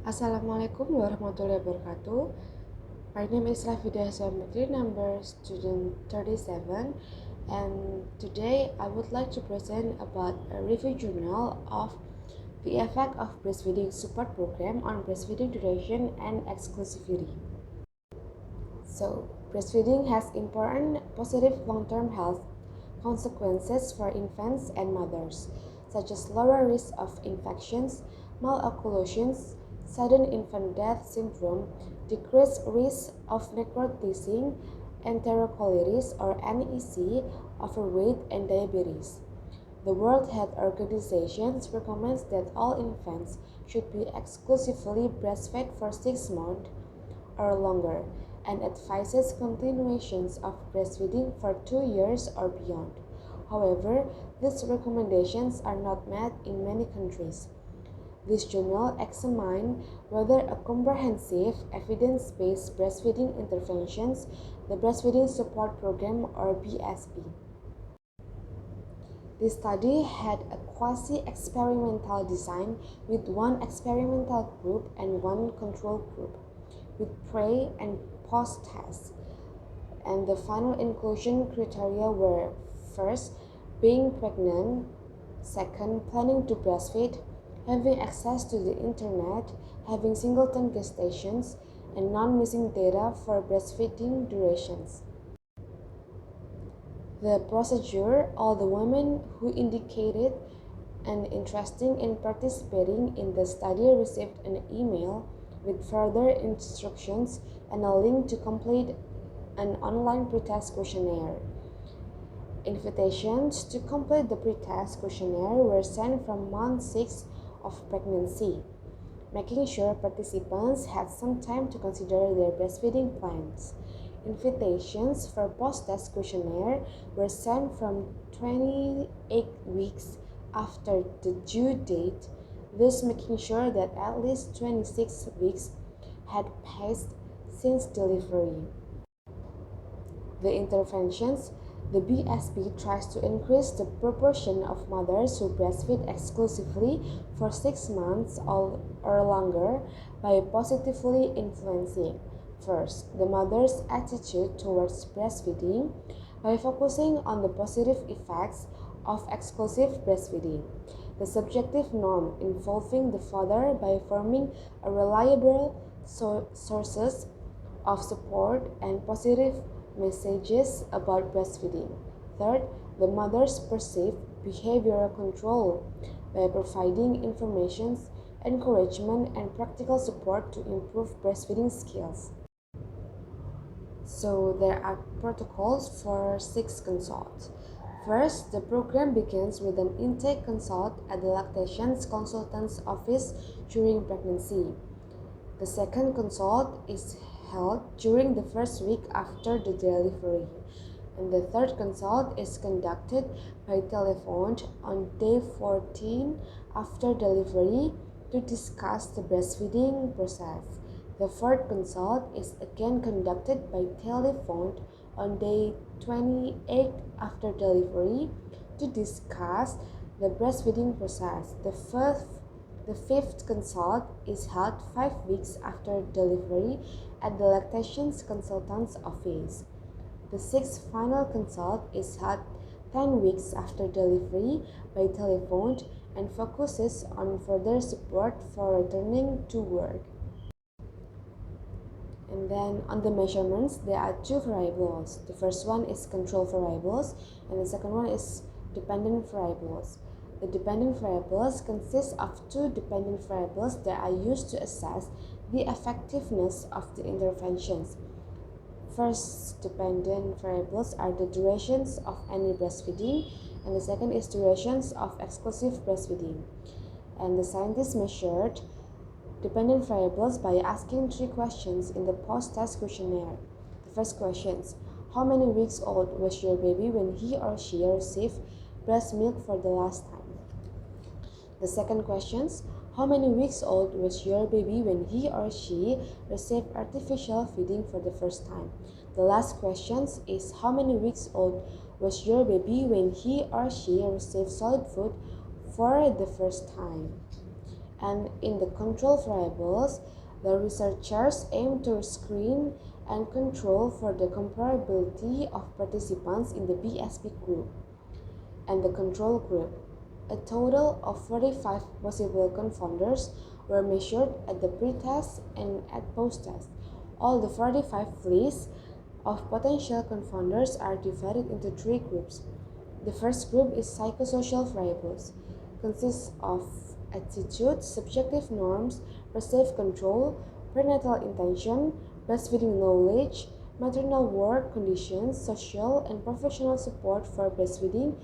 Assalamualaikum warahmatullahi wabarakatuh. My name is Rafidah Setiawan Putri, number student 37, and today I would like to present about a review journal of the effect of breastfeeding support program on breastfeeding duration and exclusivity. So, breastfeeding has important positive long-term health consequences for infants and mothers, such as lower risk of infections, malocclusions, sudden infant death syndrome, decreased risk of necrotising, enterocolitis or NEC, overweight, and diabetes. The World Health Organization recommends that all infants should be exclusively breastfed for 6 months or longer, and advises continuations of breastfeeding for 2 years or beyond. However, these recommendations are not met in many countries. This journal examined whether a comprehensive, evidence-based breastfeeding interventions, the Breastfeeding Support Program or BSP. This study had a quasi-experimental design with one experimental group and one control group, with pre- and post-tests. And the final inclusion criteria were: first, being pregnant; second, planning to breastfeed; having access to the internet; having singleton gestations; and non-missing data for breastfeeding durations. The procedure: all the women who indicated an interest in participating in the study received an email with further instructions and a link to complete an online pretest questionnaire. Invitations to complete the pretest questionnaire were sent from month 6 of pregnancy, making sure participants had some time to consider their breastfeeding plans. Invitations for post-test questionnaire were sent from 28 weeks after the due date, thus making sure that at least 26 weeks had passed since delivery. The interventions: the BSP tries to increase the proportion of mothers who breastfeed exclusively for 6 months or longer by positively influencing, first, the mother's attitude towards breastfeeding by focusing on the positive effects of exclusive breastfeeding; the subjective norm involving the father by forming a reliable sources of support and positive messages about breastfeeding; third, the mother's perceived behavioral control by providing information, encouragement, and practical support to improve breastfeeding skills. So there are protocols for 6 consults. First, the program begins with an intake consult at the lactation consultant's office during pregnancy. The second consult is held during the first week after the delivery, and the third consult is conducted by telephone on day 14 after delivery to discuss the breastfeeding process. The fourth consult is again conducted by telephone on day 28 after delivery to discuss the breastfeeding process. The fifth consult is held 5 weeks after delivery at the lactation consultant's office. The sixth final consult is held 10 weeks after delivery by telephone and focuses on further support for returning to work. And then on the measurements, there are 2 variables. The first one is control variables, and the second one is dependent variables. The dependent variables consist of 2 dependent variables that are used to assess the effectiveness of the interventions. First dependent variables are the durations of any breastfeeding, and the second is durations of exclusive breastfeeding. And the scientists measured dependent variables by asking 3 questions in the post-test questionnaire. The first question: how many weeks old was your baby when he or she received breast milk for the last time? The second question: how many weeks old was your baby when he or she received artificial feeding for the first time? The last question is: how many weeks old was your baby when he or she received solid food for the first time? And in the control variables, the researchers aim to screen and control for the comparability of participants in the BSP group and the control group. A total of 45 possible confounders were measured at the pre-test and at post-test. All the 45 lists of potential confounders are divided into three groups. The first group is psychosocial variables, consists of attitude, subjective norms, perceived control, prenatal intention, breastfeeding knowledge, maternal work conditions, social and professional support for breastfeeding,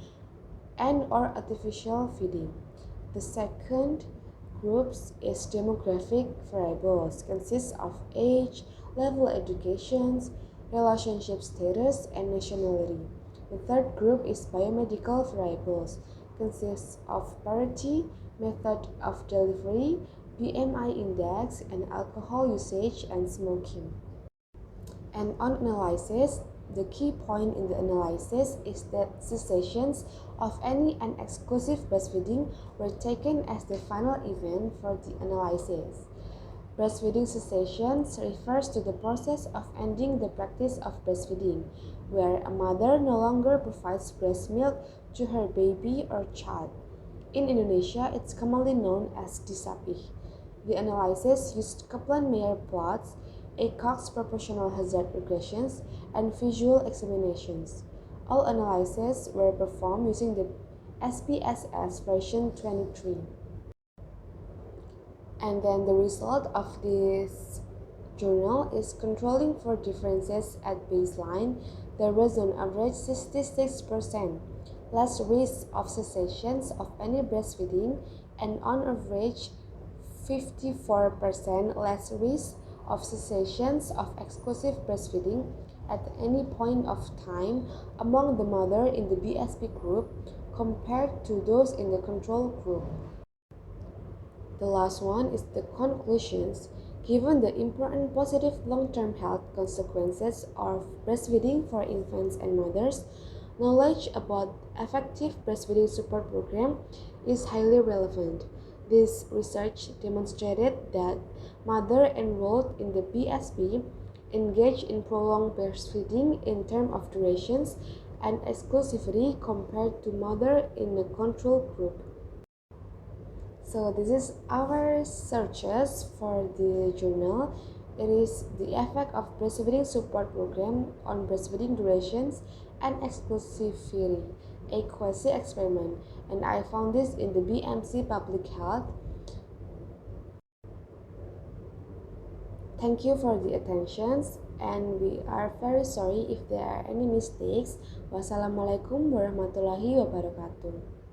and/or artificial feeding. The second group is demographic variables, consists of age, level of education, relationship status, and nationality. The third group is biomedical variables, consists of parity, method of delivery, BMI index, and alcohol usage and smoking. And on analysis, the key point in the analysis is that cessations of any unexclusive breastfeeding were taken as the final event for the analysis. Breastfeeding cessations refers to the process of ending the practice of breastfeeding, where a mother no longer provides breast milk to her baby or child. In Indonesia, it's commonly known as disapih. The analysis used Kaplan-Meier plots, Cox proportional hazard regressions, and visual examinations. All analyses were performed using the SPSS version 23. And then the result of this journal is controlling for differences at baseline. There was on average 66% less risk of cessations of any breastfeeding and on average 54% less risk of cessations of exclusive breastfeeding at any point of time among the mother in the BSP group compared to those in the control group. The last one is the conclusions. Given the important positive long-term health consequences of breastfeeding for infants and mothers, knowledge about effective breastfeeding support program is highly relevant. This research demonstrated that mothers enrolled in the BSP engage in prolonged breastfeeding in terms of durations and exclusivity compared to mothers in the control group. So this is our searches for the journal. It is the effect of breastfeeding support program on breastfeeding durations and exclusivity, a quasi-experiment, and I found this in the BMC Public Health. Thank you for the attentions, and we are very sorry if there are any mistakes. Wassalamualaikum warahmatullahi wabarakatuh.